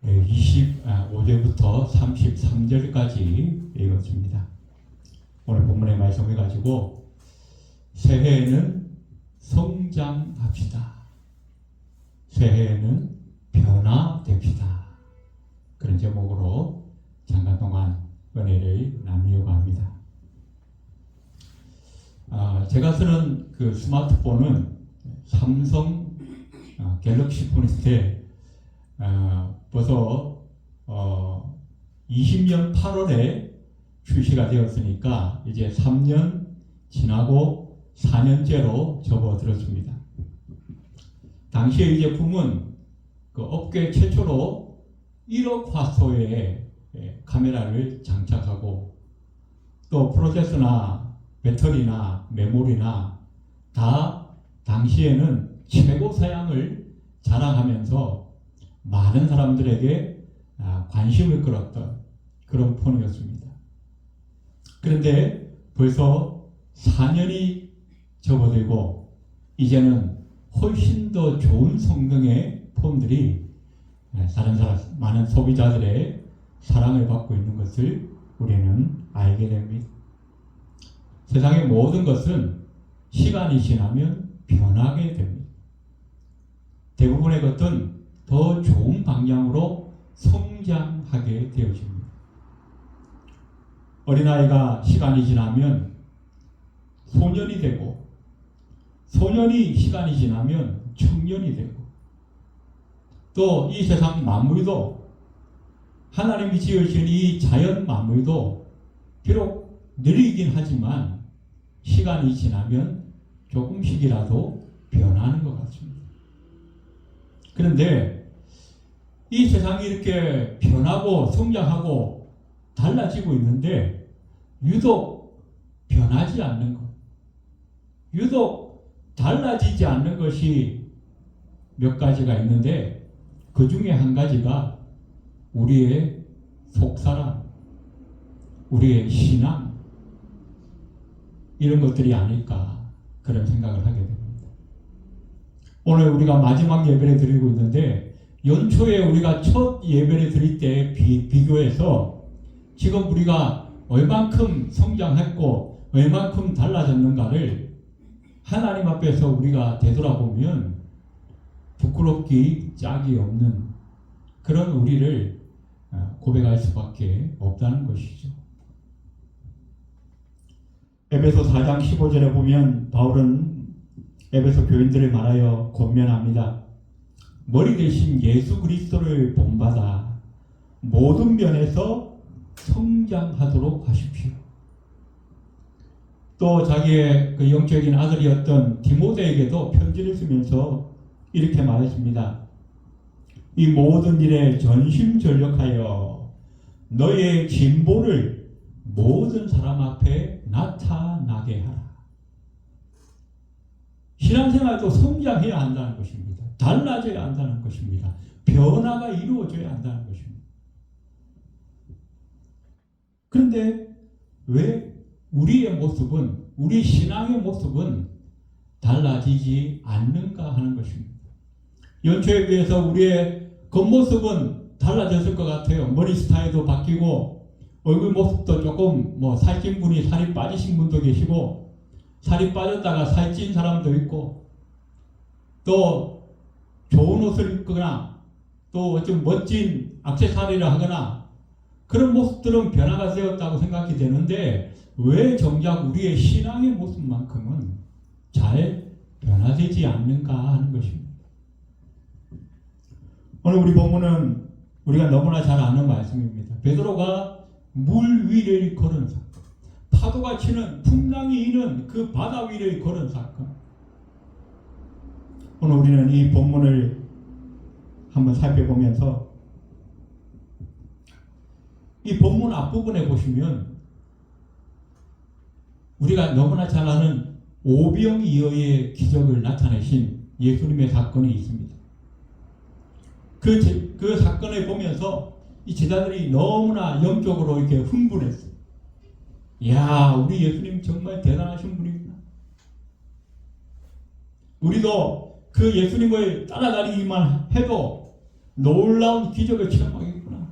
25절부터 33절까지 읽었습니다. 오늘 본문의 말씀을 가지고 새해에는 성장합시다. 새해에는 변화됩시다. 그런 제목으로 잠깐 동안 은혜를 나누려고 합니다. 제가 쓰는 그 스마트폰은 삼성 갤럭시 폰인데 벌써 20년 8월에 출시가 되었으니까 이제 3년 지나고 4년째로 접어들었습니다. 당시에 이 제품은 그 업계 최초로 1억 화소의 카메라를 장착하고 또 프로세서나 배터리나 메모리나 다 당시에는 최고 사양을 자랑하면서 많은 사람들에게 관심을 끌었던 그런 폰이었습니다. 그런데 벌써 4년이 접어들고 이제는 훨씬 더 좋은 성능의 폰들이 많은 소비자들의 사랑을 받고 있는 것을 우리는 알게 됩니다. 세상의 모든 것은 시간이 지나면 변하게 됩니다. 대부분의 것은 더 좋은 방향으로 성장하게 되어집니다. 어린아이가 시간이 지나면 소년이 되고 소년이 시간이 지나면 청년이 되고 또 이 세상 만물도 하나님이 지으신 이 자연 만물도 비록 느리긴 하지만 시간이 지나면 조금씩이라도 변하는 것 같습니다. 그런데 이 세상이 이렇게 변하고 성장하고 달라지고 있는데 유독 변하지 않는 것, 유독 달라지지 않는 것이 몇 가지가 있는데 그 중에 한 가지가 우리의 속사람, 우리의 신앙 이런 것들이 아닐까 그런 생각을 하게 됩니다. 오늘 우리가 마지막 예배를 드리고 있는데 연초에 우리가 첫 예배를 드릴 때 비교해서 지금 우리가 얼만큼 성장했고 얼만큼 달라졌는가를 하나님 앞에서 우리가 되돌아보면 부끄럽기 짝이 없는 그런 우리를 고백할 수밖에 없다는 것이죠. 에베소 4장 15절에 보면 바울은 에베소 교인들을 말하여 권면합니다. 머리 대신 예수 그리스도를 본받아 모든 면에서 성장하도록 하십시오. 또 자기의 그 영적인 아들이었던 디모데에게도 편지를 쓰면서 이렇게 말했습니다. 이 모든 일에 전심전력하여 너의 진보를 모든 사람 앞에 나타나게 하라. 신앙생활도 성장해야 한다는 것입니다. 달라져야 한다는 것입니다. 변화가 이루어져야 한다는 것입니다. 그런데 왜 우리의 모습은, 우리 신앙의 모습은 달라지지 않는가 하는 것입니다. 연초에 비해서 우리의 겉모습은 달라졌을 것 같아요. 머리 스타일도 바뀌고 얼굴 모습도 조금 살찐 분이 살이 빠지신 분도 계시고 살이 빠졌다가 살찐 사람도 있고 또 좋은 옷을 입거나 또 좀 멋진 액세서리를 하거나 그런 모습들은 변화가 되었다고 생각이 되는데 왜 정작 우리의 신앙의 모습만큼은 잘 변화되지 않는가 하는 것입니다. 오늘 우리 본문은 우리가 너무나 잘 아는 말씀입니다. 베드로가 물 위를 걸은 사건, 파도가 치는 풍랑이 이는 그 바다 위를 걸은 사건. 오늘 우리는 이 본문을 한번 살펴보면서 이 본문 앞부분에 보시면 우리가 너무나 잘 아는 오병이어의 기적을 나타내신 예수님의 사건이 있습니다. 그 사건을 보면서 이 제자들이 너무나 영적으로 이렇게 흥분했어요. 이야, 우리 예수님 정말 대단하신 분이구나. 우리도 그 예수님을 따라다니기만 해도 놀라운 기적을 체험하겠구나.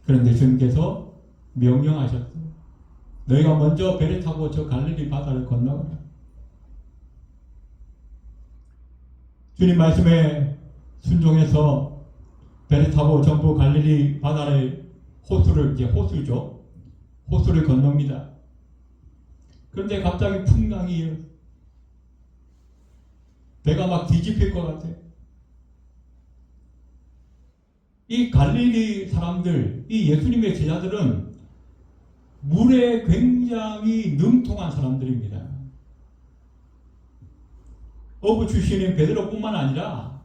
그런데 주님께서 명령하셨어요. 너희가 먼저 배를 타고 저 갈릴리 바다를 건너가라. 주님 말씀에 순종해서 배를 타고 전부 갈릴리 바다의 호수를 건넙니다. 그런데 갑자기 풍랑이 배가 막 뒤집힐 것 같아요. 이 갈릴리 사람들, 이 예수님의 제자들은 물에 굉장히 능통한 사람들입니다. 어부 출신인 베드로뿐만 아니라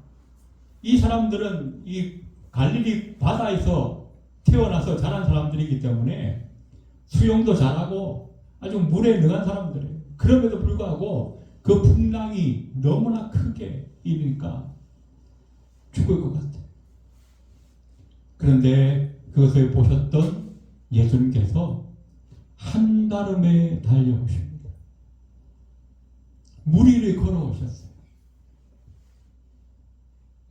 이 사람들은 이 갈릴리 바다에서 태어나서 자란 사람들이기 때문에 수영도 잘하고 아주 물에 능한 사람들이에요. 그럼에도 불구하고 그 풍랑이 너무나 크게 일으니까 죽을 것 같아요. 그런데 그것을 보셨던 예수님께서 한달음에 달려오십니다. 물 위를 걸어오셨어요.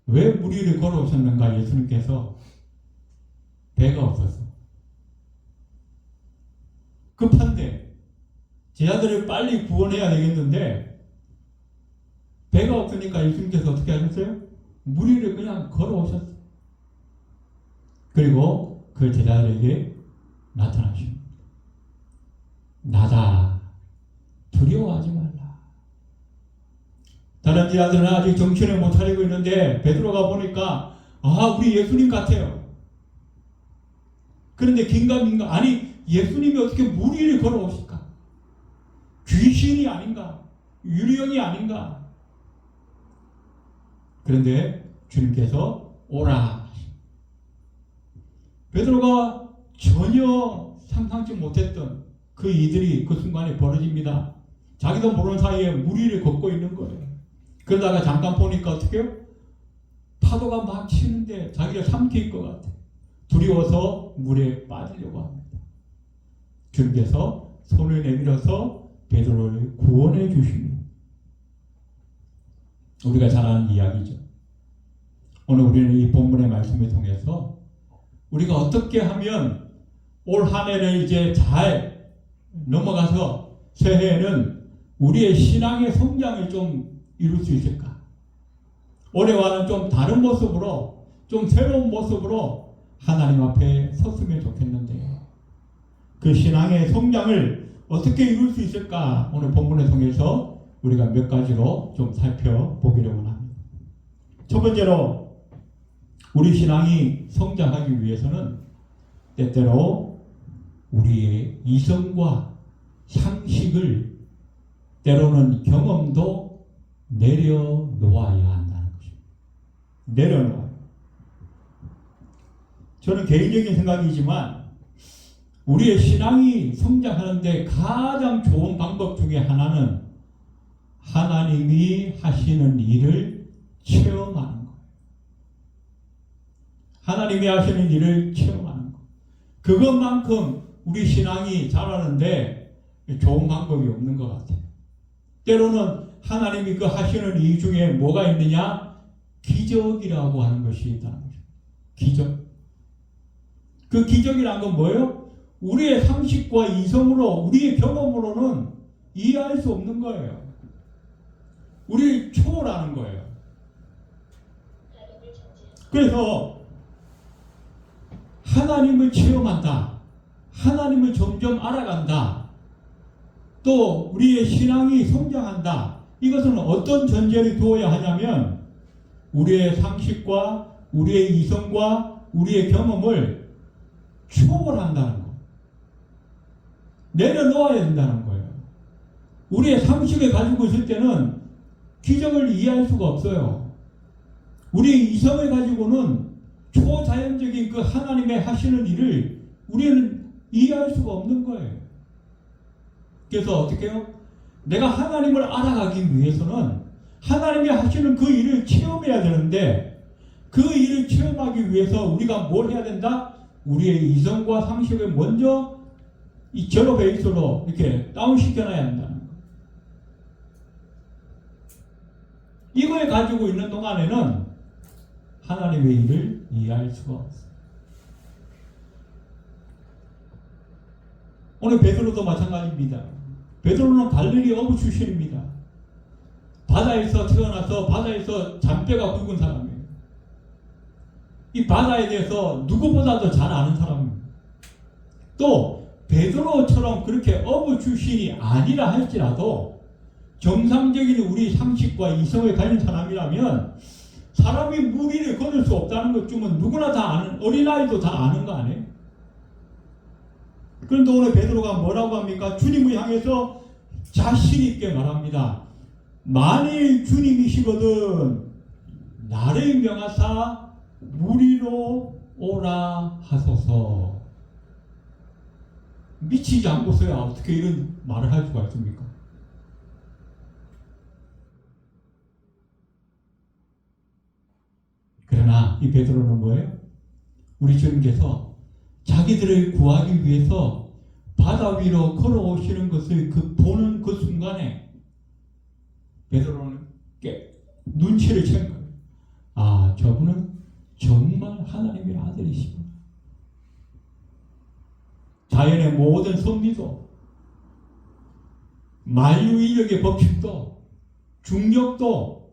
왜 물 위를 걸어오셨는가? 예수님께서 배가 없어서 급한데 제자들을 빨리 구원해야 되겠는데 배가 없으니까 예수님께서 어떻게 하셨어요? 물 위를 그냥 걸어오셨어요. 그리고 그 제자들에게 나타나십니다. 나다, 두려워하지 말라. 다른 제자들은 아직 정신을 못 차리고 있는데 베드로가 보니까 우리 예수님 같아요. 그런데 긴가민가, 아니 예수님이 어떻게 물 위를 걸어오실까? 귀신이 아닌가? 유령이 아닌가? 그런데 주님께서 오라. 베드로가 전혀 상상치 못했던 그 일들이 그 순간에 벌어집니다. 자기도 모르는 사이에 물 위를 걷고 있는 거예요. 그러다가 잠깐 보니까 어떻게 해요? 파도가 막 치는데 자기를 삼킬 것 같아요. 두려워서 물에 빠지려고 합니다. 주님께서 손을 내밀어서 베드로를 구원해 주십니다. 우리가 잘 아는 이야기죠. 오늘 우리는 이 본문의 말씀을 통해서 우리가 어떻게 하면 올 한 해를 이제 잘 넘어가서 새해에는 우리의 신앙의 성장을 좀 이룰 수 있을까? 올해와는 좀 다른 모습으로, 좀 새로운 모습으로 하나님 앞에 섰으면 좋겠는데 그 신앙의 성장을 어떻게 이룰 수 있을까? 오늘 본문을 통해서 우리가 몇 가지로 좀 살펴보기를 원합니다. 첫 번째로 우리 신앙이 성장하기 위해서는 때때로 우리의 이성과 상식을, 때로는 경험도 내려놓아야 한다는 것입니다. 내려놓아요. 저는 개인적인 생각이지만 우리의 신앙이 성장하는데 가장 좋은 방법 중에 하나는 하나님이 하시는 일을 체험하는 것. 하나님이 하시는 일을 체험하는 것. 그것만큼 우리 신앙이 자라는데 좋은 방법이 없는 것 같아요. 때로는 하나님이 그 하시는 일 중에 뭐가 있느냐? 기적이라고 하는 것이 있다는 거죠. 기적. 그 기적이라는 건 뭐예요? 우리의 상식과 이성으로, 우리의 경험으로는 이해할 수 없는 거예요. 우리를 초월하는 거예요. 그래서 하나님을 체험한다. 하나님을 점점 알아간다. 또 우리의 신앙이 성장한다. 이것은 어떤 전제를 두어야 하냐면 우리의 상식과 우리의 이성과 우리의 경험을 초월한다는 거. 내려놓아야 된다는 거예요. 우리의 상식을 가지고 있을 때는 기적을 이해할 수가 없어요. 우리의 이성을 가지고는 초자연적인 그 하나님의 하시는 일을 우리는 이해할 수가 없는 거예요. 그래서 어떻게 해요? 내가 하나님을 알아가기 위해서는 하나님이 하시는 그 일을 체험해야 되는데 그 일을 체험하기 위해서 우리가 뭘 해야 된다? 우리의 이성과 상식을 먼저 이 제로 베이스로 이렇게 다운시켜놔야 한다는 거예요. 이걸 가지고 있는 동안에는 하나님의 일을 이해할 수가 없어요. 오늘 베드로도 마찬가지입니다. 베드로는 갈릴리 어부 출신입니다. 바다에서 태어나서 바다에서 잔뼈가 굵은 사람이에요. 이 바다에 대해서 누구보다도 잘 아는 사람입니다. 또 베드로처럼 그렇게 어부 출신이 아니라 할지라도 정상적인 우리 상식과 이성에 가진 사람이라면 사람이 물 위를 걸을 수 없다는 것쯤은 누구나 다 아는, 어린아이도 다 아는 거 아니에요? 그런데 오늘 베드로가 뭐라고 합니까? 주님을 향해서 자신 있게 말합니다. 만일 주님이시거든 나를 명하사 물 위로 오라 하소서. 미치지 않고서야 어떻게 이런 말을 할 수가 있습니까? 그러나 이 베드로는 뭐예요? 우리 주님께서 자기들을 구하기 위해서 바다 위로 걸어오시는 것을 보는 그 순간에 베드로는 눈치를 챈 거예요. 아, 저분은 정말 하나님의 아들이시구나. 자연의 모든 섭리도, 만유인력의 법칙도, 중력도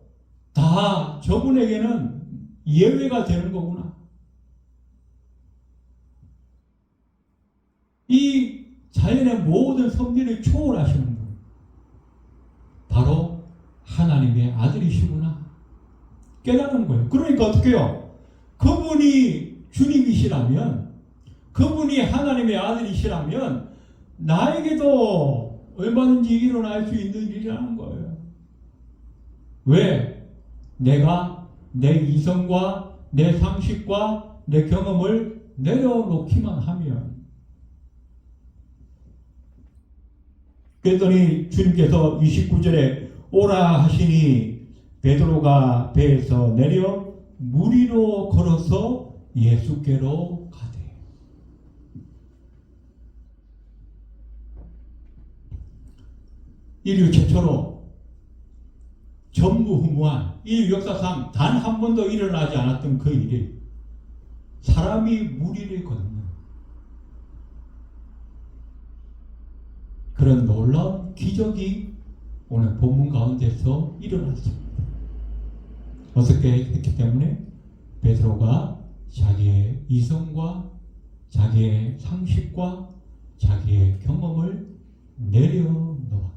다 저분에게는 예외가 되는 거구나. 이 자연의 모든 섭리를 초월하시는 분, 바로 하나님의 아들이시구나 깨달은 거예요. 그러니까 어떻게 해요? 그분이 주님이시라면, 그분이 하나님의 아들이시라면 나에게도 얼마든지 일어날 수 있는 일이라는 거예요. 왜? 내가 내 이성과 내 상식과 내 경험을 내려놓기만 하면. 그랬더니 주님께서 29절에 오라 하시니 베드로가 배에서 내려 물 위로 걸어서 예수께로 가되. 인류 최초로 전무후무한 인류 역사상 단 한 번도 일어나지 않았던 그 일이 사람이 물 위를 걷는 그런 놀라운 기적이 오늘 본문 가운데서 일어났습니다. 어떻게 했기 때문에? 베드로가 자기의 이성과 자기의 상식과 자기의 경험을 내려놓았기 때문에.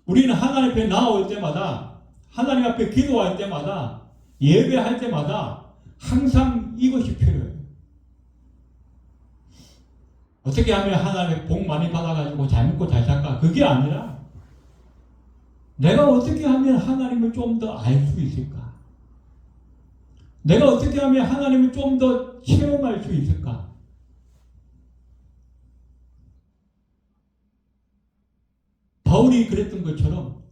우리는 하나님 앞에 나올 때마다, 하나님 앞에 기도할 때마다, 예배할 때마다 항상 이것이 필요해요. 어떻게 하면 하나님의 복 많이 받아가지고 잘 먹고 잘 살까? 그게 아니라 내가 어떻게 하면 하나님을 좀 더 알 수 있을까? 내가 어떻게 하면 하나님을 좀 더 체험할 수 있을까? 바울이 그랬던 것처럼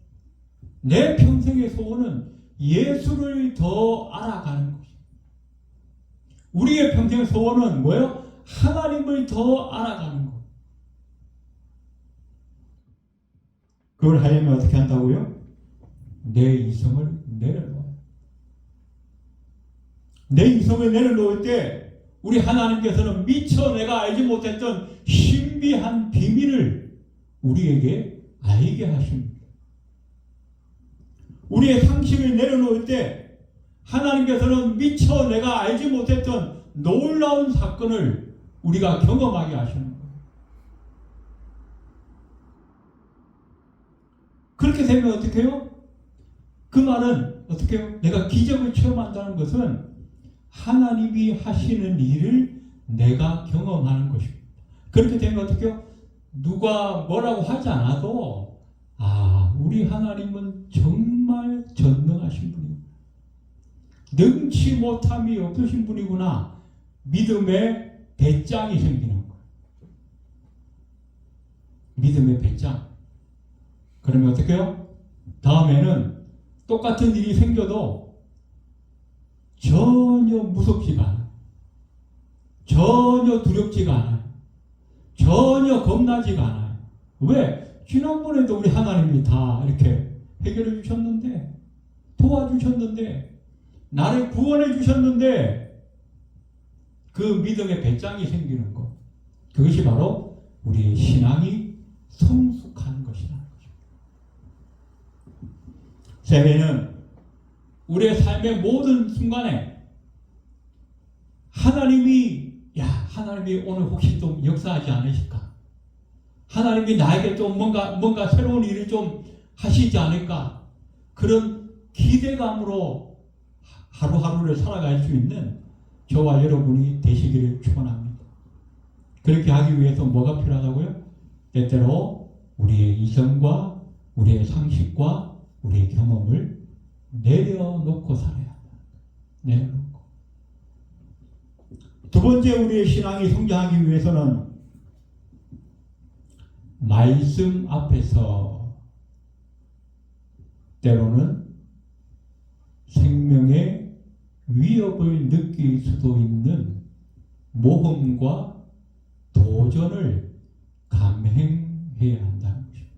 내 평생의 소원은 예수를 더 알아가는 것입니다. 우리의 평생 소원은 뭐예요? 하나님을 더 알아가는 것. 그걸 하려면 어떻게 한다고요? 내 이성을 내려놓아요. 내 이성을 내려놓을 때 우리 하나님께서는 미처 내가 알지 못했던 신비한 비밀을 우리에게 알게 하십니다. 우리의 상식을 내려놓을 때 하나님께서는 미처 내가 알지 못했던 놀라운 사건을 우리가 경험하게 하시는 거예요. 그렇게 되면 어떻게 해요? 그 말은 어떻게 해요? 내가 기적을 체험한다는 것은 하나님이 하시는 일을 내가 경험하는 것입니다. 그렇게 되면 어떻게 해요? 누가 뭐라고 하지 않아도 우리 하나님은 정말 전능하신 분이구나. 능치 못함이 없으신 분이구나. 믿음의 배짱이 생기는 거예요. 믿음의 배짱. 그러면 어떻게 해요? 다음에는 똑같은 일이 생겨도 전혀 무섭지가 않아요. 전혀 두렵지가 않아요. 전혀 겁나지가 않아요. 왜? 지난번에도 우리 하나님이 다 이렇게 해결해 주셨는데 도와주셨는데, 나를 구원해 주셨는데, 그 믿음의 배짱이 생기는 것. 그것이 바로 우리의 신앙이 성숙한 것이라는 거죠. 새해는 우리의 삶의 모든 순간에 하나님이 오늘 혹시 좀 역사하지 않으실까? 하나님이 나에게 좀 뭔가 새로운 일을 좀 하시지 않을까? 그런 기대감으로 하루하루를 살아갈 수 있는 저와 여러분이 되시기를 축원합니다. 그렇게 하기 위해서 뭐가 필요하다고요? 때때로 우리의 이성과 우리의 상식과 우리의 경험을 내려놓고 살아야 한다. 내려놓고. 두 번째, 우리의 신앙이 성장하기 위해서는 말씀 앞에서 때로는 생명의 위협을 느낄 수도 있는 모험과 도전을 감행해야 한다는 것입니다.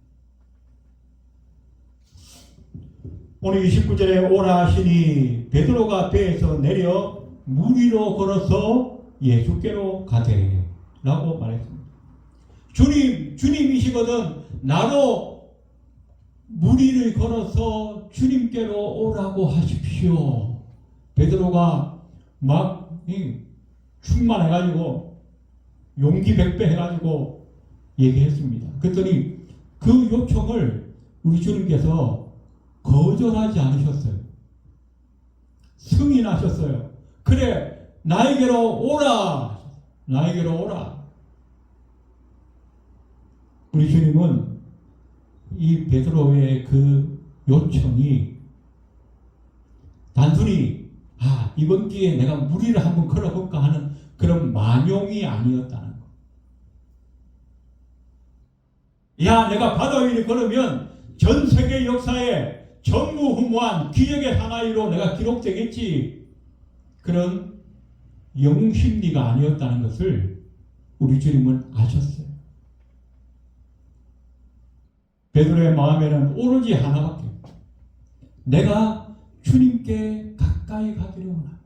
오늘 29절에 오라 하시니 베드로가 배에서 내려 물 위로 걸어서 예수께로 가되 라고 말했습니다. 주님이시거든 나로 물 위를 걸어서 주님께로 오라고 하십시오. 베드로가 막 충만해가지고 용기 백배 해가지고 얘기했습니다. 그랬더니 그 요청을 우리 주님께서 거절하지 않으셨어요. 승인하셨어요. 그래, 나에게로 오라. 나에게로 오라. 우리 주님은 이 베드로의 그 요청이 단순히 이번 기회에 내가 물 위를 한번 걸어볼까 하는 그런 만용이 아니었다는 거. 내가 바다 위를 걸으면 전 세계 역사에 전무후무한 기적의 하나이로 내가 기록되겠지. 그런 영심리가 아니었다는 것을 우리 주님은 아셨어요. 베드로의 마음에는 오로지 하나밖에 없다. 내가 주님께 가까이 가기를 원합니다.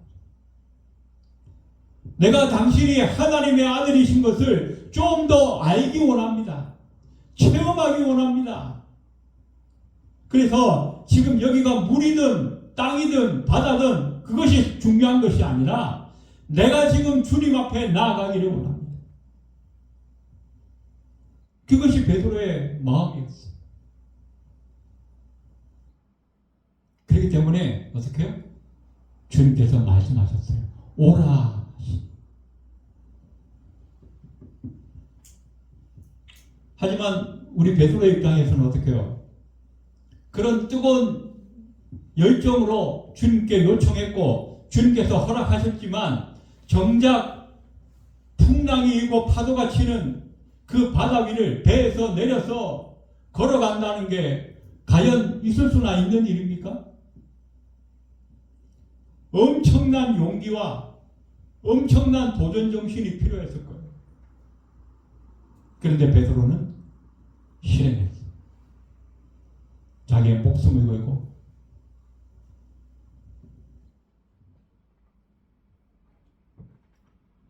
내가 당신이 하나님의 아들이신 것을 좀 더 알기 원합니다. 체험하기 원합니다. 그래서 지금 여기가 물이든 땅이든 바다든 그것이 중요한 것이 아니라 내가 지금 주님 앞에 나아가기를 원합니다. 그것이 베드로의 마음이었어요. 그렇기 때문에 어떻게 해요? 주님께서 말씀하셨어요. 오라. 하지만 우리 베드로의 입장에서는 어떻게 해요? 그런 뜨거운 열정으로 주님께 요청했고 주님께서 허락하셨지만 정작 풍랑이 일고 파도가 치는 그 바다 위를 배에서 내려서 걸어간다는 게 과연 있을 수나 있는 일입니까? 엄청난 용기와 엄청난 도전 정신이 필요했을 거예요. 그런데 베드로는 실행했어요. 자기의 목숨을 걸고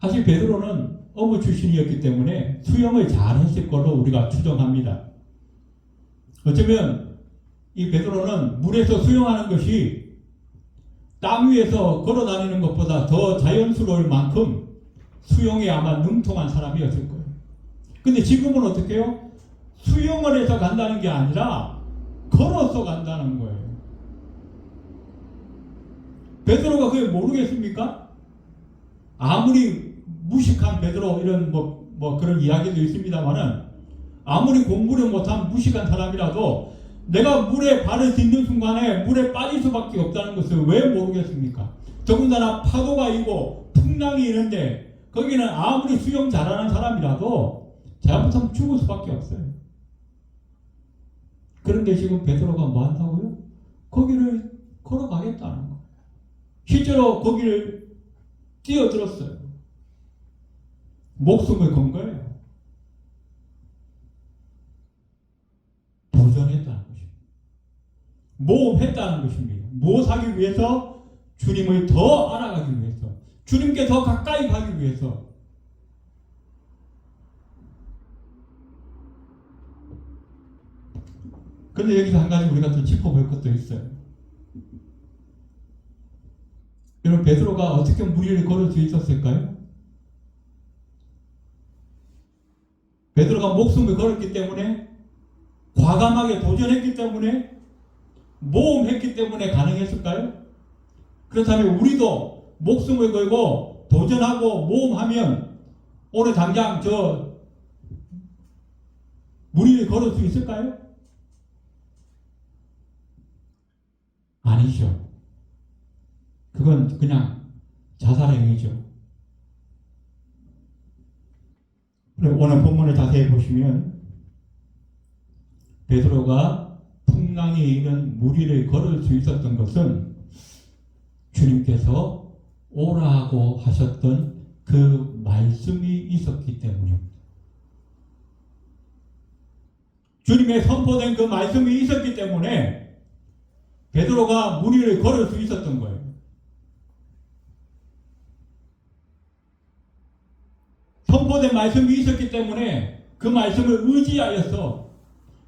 사실 베드로는 어부 출신이었기 때문에 수영을 잘했을 걸로 우리가 추정합니다. 어쩌면 이 베드로는 물에서 수영하는 것이 땅 위에서 걸어다니는 것보다 더 자연스러울 만큼 수영에 아마 능통한 사람이었을 거예요. 근데 지금은 어떻게 해요? 수영을 해서 간다는 게 아니라 걸어서 간다는 거예요. 베드로가 그게 모르겠습니까? 아무리 무식한 베드로 이런 뭐 그런 이야기도 있습니다만은 아무리 공부를 못한 무식한 사람이라도 내가 물에 발을 딛는 순간에 물에 빠질 수밖에 없다는 것을 왜 모르겠습니까? 더군다나 파도가 이고 풍랑이 있는데 거기는 아무리 수영 잘하는 사람이라도 잘못하면 죽을 수밖에 없어요. 그런데 지금 베드로가 뭐 한다고요? 거기를 걸어가겠다는 거예요. 실제로 거기를 뛰어들었어요. 목숨을 건 거예요. 도전했다는 것입니다. 모험했다는 것입니다. 무엇하기 위해서? 주님을 더 알아가기 위해서, 주님께 더 가까이 가기 위해서. 그런데 여기서 한 가지 우리가 또 짚어볼 것도 있어요. 여러분, 베드로가 어떻게 무리를 걸을 수 있었을까요? 베드로가 목숨을 걸었기 때문에, 과감하게 도전했기 때문에, 모험했기 때문에 가능했을까요? 그렇다면 우리도 목숨을 걸고 도전하고 모험하면 오늘 당장 저 무리를 걸을 수 있을까요? 아니죠. 그건 그냥 자살행위죠. 오늘 본문을 자세히 보시면 베드로가 풍랑이 있는 무리를 걸을 수 있었던 것은 주님께서 오라고 하셨던 그 말씀이 있었기 때문입니다. 주님의 선포된 그 말씀이 있었기 때문에 베드로가 무리를 걸을 수 있었던 거예요. 선포된 말씀이 있었기 때문에 그 말씀을 의지하여서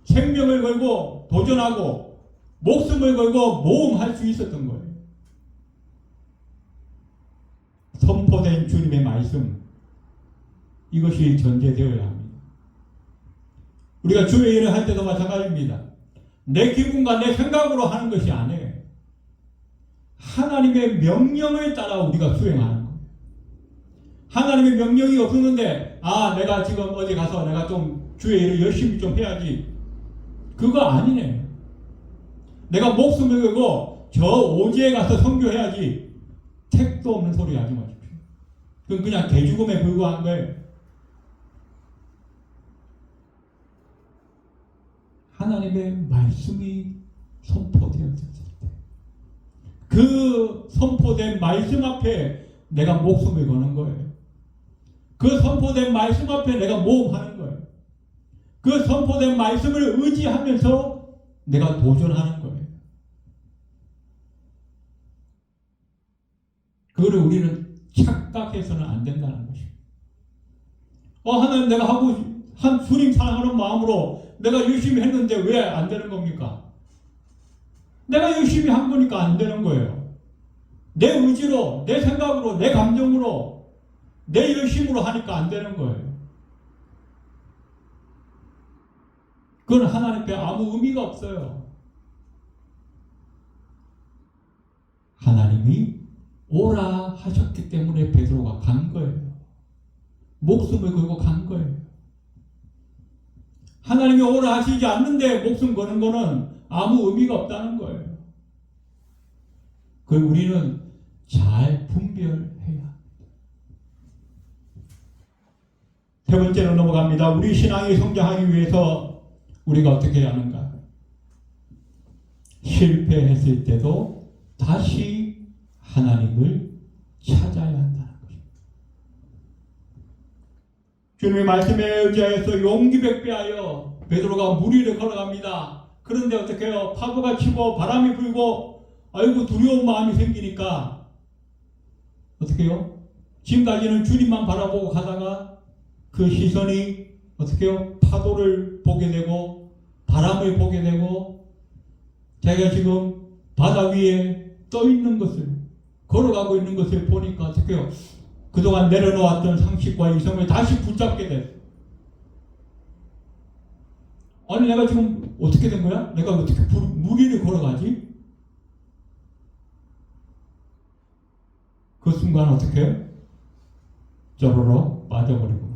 생명을 걸고 도전하고 목숨을 걸고 모험할 수 있었던 거예요. 선포된 주님의 말씀, 이것이 전제되어야 합니다. 우리가 주의 일을 할 때도 마찬가지입니다. 내 기분과 내 생각으로 하는 것이 아니에요. 하나님의 명령을 따라 우리가 수행하는 거예요. 하나님의 명령이 없었는데, 내가 지금 어디 가서 내가 좀 주의 일을 열심히 좀 해야지. 그거 아니네. 내가 목숨을 걸고 저 오지에 가서 선교해야지. 택도 없는 소리 하지 마십시오. 그건 그냥 개죽음에 불과한 거예요. 하나님의 말씀이 선포되었을 때, 그 선포된 말씀 앞에 내가 목숨을 거는 거예요. 그 선포된 말씀 앞에 내가 모험하는 거예요. 그 선포된 말씀을 의지하면서 내가 도전하는 거예요. 그거를 우리는 착각해서는 안 된다는 것입니다. 하나님, 내가 한 주님 사랑하는 마음으로 내가 열심히 했는데 왜 안 되는 겁니까? 내가 열심히 한 거니까 안 되는 거예요. 내 의지로, 내 생각으로, 내 감정으로, 내 열심으로 하니까 안 되는 거예요. 그건 하나님 앞에 아무 의미가 없어요. 하나님이 오라 하셨기 때문에 베드로가 간 거예요. 목숨을 걸고 간 거예요. 하나님이 오라 하시지 않는데 목숨 거는 거는 아무 의미가 없다는 거예요. 그걸 우리는 잘 분별해야 합니다. 세 번째로 넘어갑니다. 우리 신앙이 성장하기 위해서 우리가 어떻게 해야 하는가? 실패했을 때도 다시 하나님을 찾아야 한다는 것입니다. 주님의 말씀에 의지하여서 용기 백배하여 베드로가 무리를 걸어갑니다. 그런데 어떻게 해요? 파도가 치고 바람이 불고 아이고 두려운 마음이 생기니까 어떻게 해요? 지금까지는 주님만 바라보고 가다가 그 시선이 어떻게 해요? 파도를 보게 되고 바람을 보게 되고 자기가 지금 바다 위에 떠 있는 것을, 걸어가고 있는 것을 보니까 어떻게 해요? 그동안 내려놓았던 상식과 이성을 다시 붙잡게 됐어요. 아니 내가 지금 어떻게 된 거야? 내가 어떻게 무리를 걸어가지? 그 순간 어떻게 해요? 저러러 빠져버리고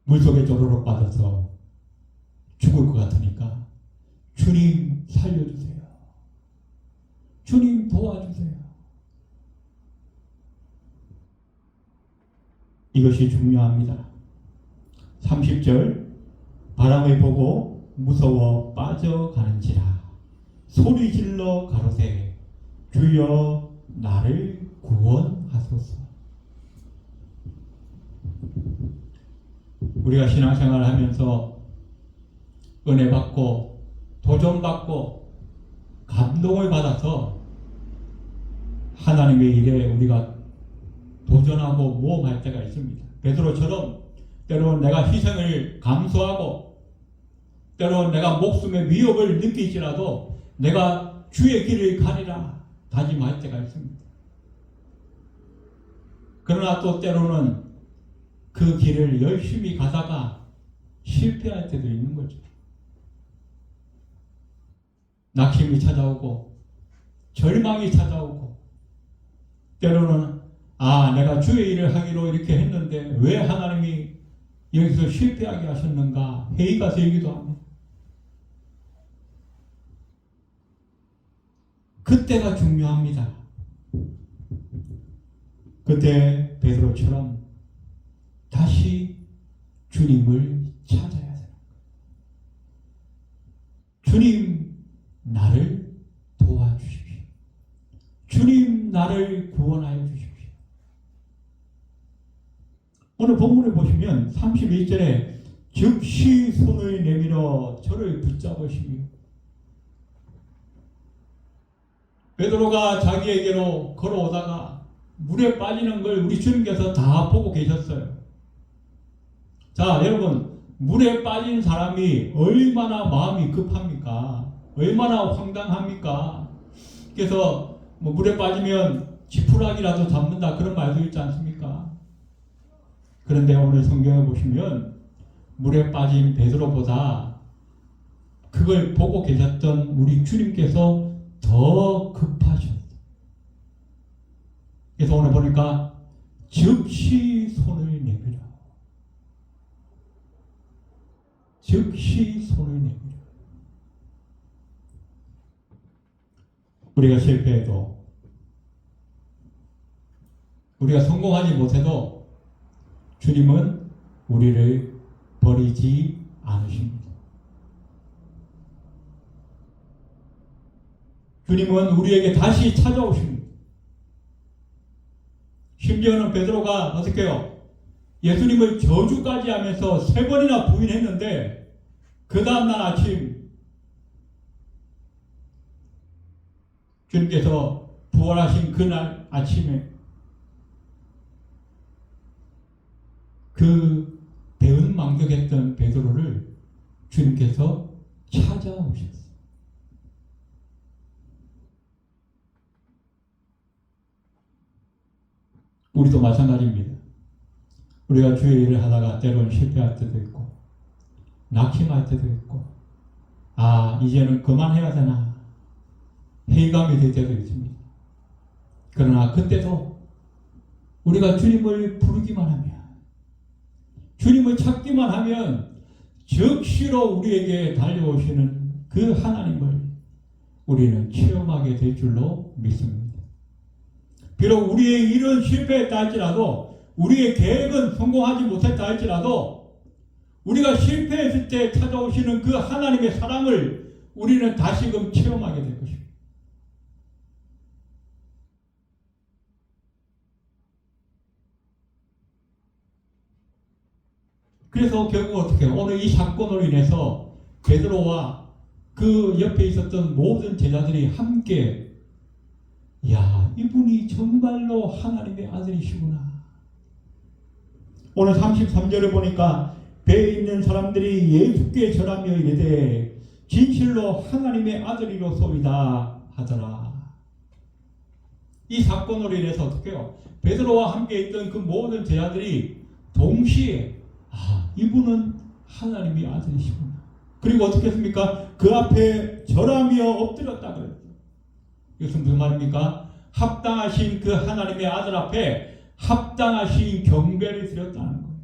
물속에 쪼르륵 빠져서 죽을 것 같으니까 주님 살려주세요. 주님 도와주세요. 이것이 중요합니다. 30절 바람을 보고 무서워 빠져가는지라 소리 질러 가로되 주여 나를 구원하소서. 우리가 신앙생활을 하면서 은혜 받고 도전 받고 감동을 받아서 하나님의 일에 우리가 도전하고 모험할 때가 있습니다. 베드로처럼 때로는 내가 희생을 감수하고 때로는 내가 목숨의 위협을 느끼지라도 내가 주의 길을 가리라 다짐할 때가 있습니다. 그러나 또 때로는 그 길을 열심히 가다가 실패할 때도 있는 거죠. 낙심이 찾아오고 절망이 찾아오고 때로는 내가 주의 일을 하기로 이렇게 했는데 왜 하나님이 여기서 실패하게 하셨는가 회의가 되기도 합니다. 그때가 중요합니다. 그때 베드로처럼 다시 주님을 찾아야 돼요. 주님 나를 도와주십시오. 주님 나를 구원하여 주십시오. 오늘 본문을 보시면 31절에 즉시 손을 내밀어 저를 붙잡으시며 베드로가 자기에게로 걸어오다가 물에 빠지는 걸 우리 주님께서 다 보고 계셨어요. 자, 여러분, 물에 빠진 사람이 얼마나 마음이 급합니까? 얼마나 황당합니까? 그래서 물에 빠지면 지푸라기라도 잡는다 그런 말도 있지 않습니까? 그런데 오늘 성경에 보시면 물에 빠진 베드로보다 그걸 보고 계셨던 우리 주님께서 더 급하셨어요. 그래서 오늘 보니까 즉시 손을 내밀어. 즉시 손을 내밀어. 우리가 실패해도 우리가 성공하지 못해도 주님은 우리를 버리지 않으십니다. 주님은 우리에게 다시 찾아오십니다. 심지어는 베드로가 어떻게 해요? 예수님을 저주까지 하면서 3번이나 부인했는데 그 다음날 아침 주님께서 부활하신 그날 아침에 그 배은망덕했던 베드로를 주님께서 찾아오셨어요. 우리도 마찬가지입니다. 우리가 주의 일을 하다가 때로는 실패할 때도 있고 낙심할 때도 있고 이제는 그만해야 되나 회의감이 될 때도 있습니다. 그러나 그때도 우리가 주님을 부르기만 하면 주님을 찾기만 하면 즉시로 우리에게 달려오시는 그 하나님을 우리는 체험하게 될 줄로 믿습니다. 비록 우리의 일은 실패했다 할지라도 우리의 계획은 성공하지 못했다 할지라도 우리가 실패했을 때 찾아오시는 그 하나님의 사랑을 우리는 다시금 체험하게 될 것입니다. 그래서 결국 어떻게 해요? 오늘 이 사건으로 인해서 베드로와 그 옆에 있었던 모든 제자들이 함께 이분이 정말로 하나님의 아들이시구나. 오늘 33절을 보니까 배에 있는 사람들이 예수께 절하며 이르되 진실로 하나님의 아들이로소이다 하더라. 이 사건으로 인해서 어떻게 해요? 베드로와 함께 있던 그 모든 제자들이 동시에 이분은 하나님의 아들이시구나. 그리고 어떻게 했습니까? 그 앞에 절하며 엎드렸다 그랬어요. 이것은 무슨 말입니까? 합당하신 그 하나님의 아들 앞에 합당하신 경배를 드렸다는 거예요.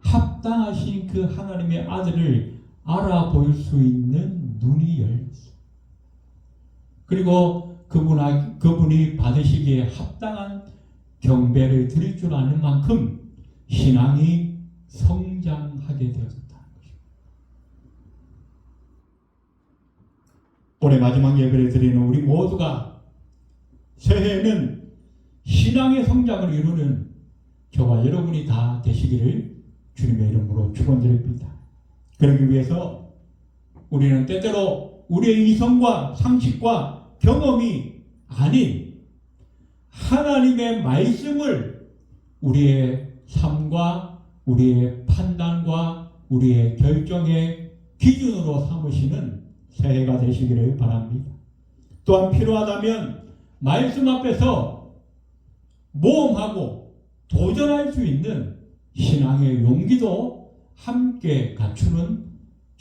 합당하신 그 하나님의 아들을 알아볼 수 있는 눈이 열렸어요. 그리고 그분이 받으시기에 합당한 경배를 드릴 줄 아는 만큼 신앙이 성장하게 되었다. 올해 마지막 예배를 드리는 우리 모두가 새해에는 신앙의 성장을 이루는 저와 여러분이 다 되시기를 주님의 이름으로 축원드립니다. 그러기 위해서 우리는 때때로 우리의 이성과 상식과 경험이 아닌 하나님의 말씀을 우리의 삶과 우리의 판단과 우리의 결정의 기준으로 삼으시는 새해가 되시기를 바랍니다. 또한 필요하다면 말씀 앞에서 모험하고 도전할 수 있는 신앙의 용기도 함께 갖추는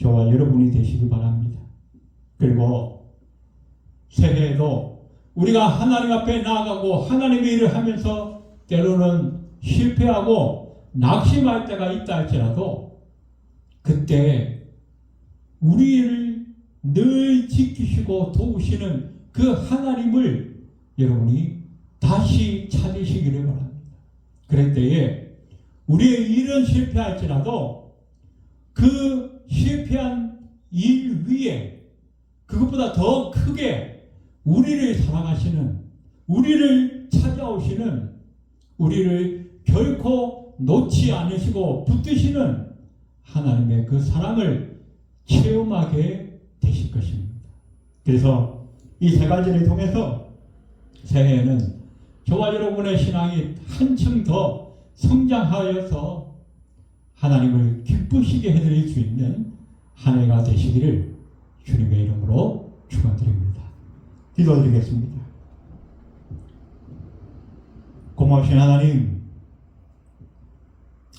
저와 여러분이 되시기 바랍니다. 그리고 새해에도 우리가 하나님 앞에 나아가고 하나님의 일을 하면서 때로는 실패하고 낙심할 때가 있다 할지라도 그때 우리를 늘 지키시고 도우시는 그 하나님을 여러분이 다시 찾으시기를 바랍니다. 그럴 때에 우리의 일은 실패할지라도 그 실패한 일 위에 그것보다 더 크게 우리를 사랑하시는, 우리를 찾아오시는, 우리를 결코 놓지 않으시고 붙드시는 하나님의 그 사랑을 체험하게 되실 것입니다. 그래서 이 세 가지를 통해서 새해에는 저와 여러분의 신앙이 한층 더 성장하여서 하나님을 기쁘시게 해드릴 수 있는 한 해가 되시기를 주님의 이름으로 축원드립니다. 기도드리겠습니다. 고마우신 하나님,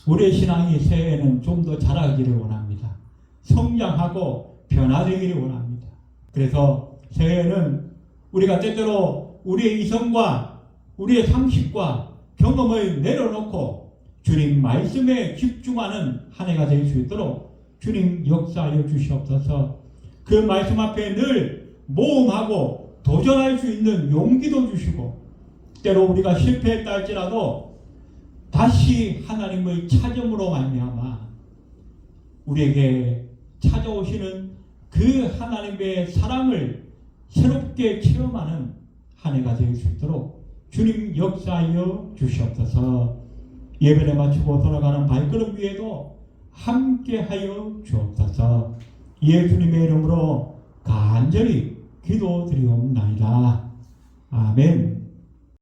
우리의 신앙이 새해에는 좀 더 자라기를 원합니다. 성장하고 변화되기를 원합니다. 그래서 새해에는 우리가 때때로 우리의 이성과 우리의 상식과 경험을 내려놓고 주님 말씀에 집중하는 한 해가 될 수 있도록 주님 역사하여 주시옵소서. 그 말씀 앞에 늘 모험하고 도전할 수 있는 용기도 주시고 때로 우리가 실패했다 할지라도 다시 하나님을 찾음으로 말미암아 우리에게 찾아오시는 그 하나님의 사랑을 새롭게 체험하는 한 해가 될 수 있도록 주님 역사하여 주시옵소서. 예배를 마치고 돌아가는 발걸음 위에도 함께하여 주옵소서. 예수님의 이름으로 간절히 기도드리옵나이다. 아멘.